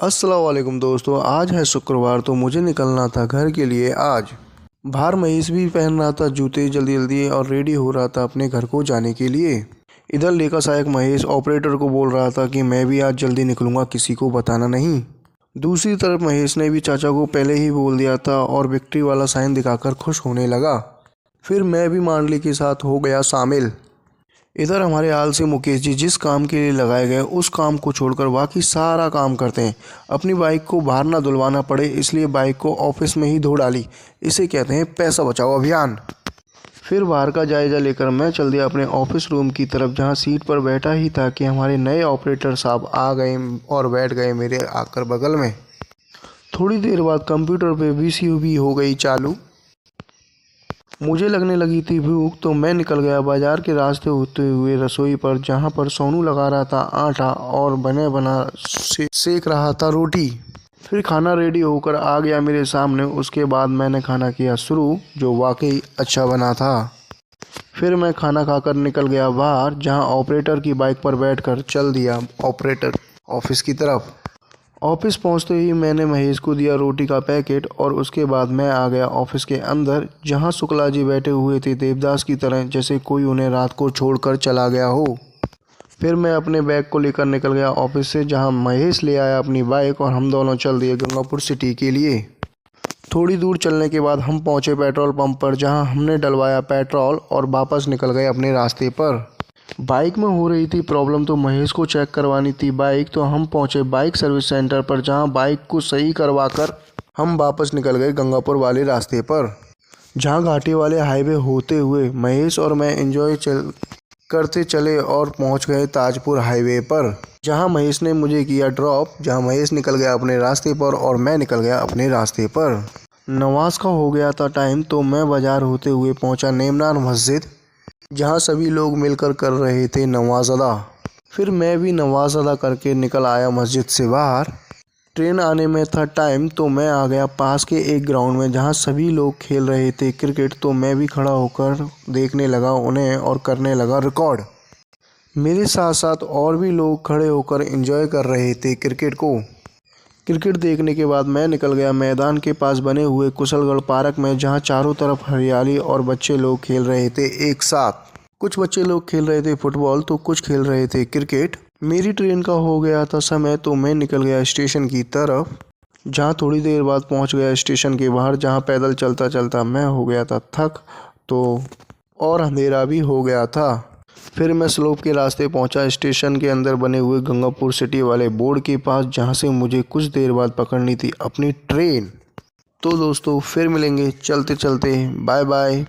अस्सलाम वालेकुम दोस्तों, आज है शुक्रवार तो मुझे निकलना था घर के लिए आज। बाहर महेश भी पहन रहा था जूते जल्दी जल्दी और रेडी हो रहा था अपने घर को जाने के लिए। इधर लेकर सहायक महेश ऑपरेटर को बोल रहा था कि मैं भी आज जल्दी निकलूंगा, किसी को बताना नहीं। दूसरी तरफ महेश ने भी चाचा को पहले ही बोल दिया था और विक्ट्री वाला साइन दिखाकर खुश होने लगा। फिर मैं भी मांडली के साथ हो गया शामिल। इधर हमारे हाल से मुकेश जी जिस काम के लिए लगाए गए उस काम को छोड़कर बाकी सारा काम करते हैं। अपनी बाइक को बाहर ना धुलवाना पड़े इसलिए बाइक को ऑफिस में ही धो डाली। इसे कहते हैं पैसा बचाओ अभियान। फिर बाहर का जायजा लेकर मैं चल दिया अपने ऑफिस रूम की तरफ, जहां सीट पर बैठा ही था कि हमारे नए ऑपरेटर साहब आ गए और बैठ गए मेरे आकर बगल में। थोड़ी देर बाद कंप्यूटर पे वीसीयू हो गई चालू। मुझे लगने लगी थी भूख तो मैं निकल गया बाजार के रास्ते होते हुए रसोई पर, जहां पर सोनू लगा रहा था आटा और बने बना सेक रहा था रोटी। फिर खाना रेडी होकर आ गया मेरे सामने। उसके बाद मैंने खाना किया शुरू, जो वाकई अच्छा बना था। फिर मैं खाना खाकर निकल गया बाहर, जहां ऑपरेटर की बाइक पर बैठकर चल दिया ऑपरेटर ऑफिस की तरफ। ऑफिस पहुंचते ही मैंने महेश को दिया रोटी का पैकेट और उसके बाद मैं आ गया ऑफिस के अंदर, जहां शुक्ला जी बैठे हुए थे देवदास की तरह, जैसे कोई उन्हें रात को छोड़कर चला गया हो। फिर मैं अपने बैग को लेकर निकल गया ऑफिस से, जहां महेश ले आया अपनी बाइक और हम दोनों चल दिए गंगापुर सिटी के लिए। थोड़ी दूर चलने के बाद हम पहुंचे पेट्रोल पंप पर, जहां हमने डलवाया पेट्रोल और वापस निकल गए अपने रास्ते पर। बाइक में हो रही थी प्रॉब्लम तो महेश को चेक करवानी थी बाइक, तो हम पहुंचे बाइक सर्विस सेंटर पर, जहां बाइक को सही करवाकर हम वापस निकल गए गंगापुर वाले रास्ते पर, जहां घाटी वाले हाईवे होते हुए महेश और मैं एंजॉय करते चले और पहुंच गए ताजपुर हाईवे पर, जहां महेश ने मुझे किया ड्रॉप। जहां महेश निकल गया अपने रास्ते पर और मैं निकल गया अपने रास्ते पर। नमाज का हो गया था टाइम तो मैं बाजार होते हुए पहुंचा नेमनार मस्जिद, जहां सभी लोग मिलकर कर रहे थे नमाज अदा। फिर मैं भी नमाज अदा करके निकल आया मस्जिद से बाहर। ट्रेन आने में था टाइम तो मैं आ गया पास के एक ग्राउंड में, जहां सभी लोग खेल रहे थे क्रिकेट, तो मैं भी खड़ा होकर देखने लगा उन्हें और करने लगा रिकॉर्ड। मेरे साथ साथ और भी लोग खड़े होकर एंजॉय कर रहे थे क्रिकेट को। क्रिकेट देखने के बाद मैं निकल गया मैदान के पास बने हुए कुशलगढ़ पार्क में, जहां चारों तरफ हरियाली और बच्चे लोग खेल रहे थे एक साथ। कुछ बच्चे लोग खेल रहे थे फुटबॉल तो कुछ खेल रहे थे क्रिकेट। मेरी ट्रेन का हो गया था समय तो मैं निकल गया स्टेशन की तरफ, जहां थोड़ी देर बाद पहुंच गया स्टेशन के बाहर, जहां पैदल चलता चलता मैं हो गया था थक तो और अंधेरा भी हो गया था। फिर मैं स्लोप के रास्ते पहुंचा स्टेशन के अंदर बने हुए गंगापुर सिटी वाले बोर्ड के पास, जहां से मुझे कुछ देर बाद पकड़नी थी अपनी ट्रेन। तो दोस्तों फिर मिलेंगे चलते चलते, बाय बाय।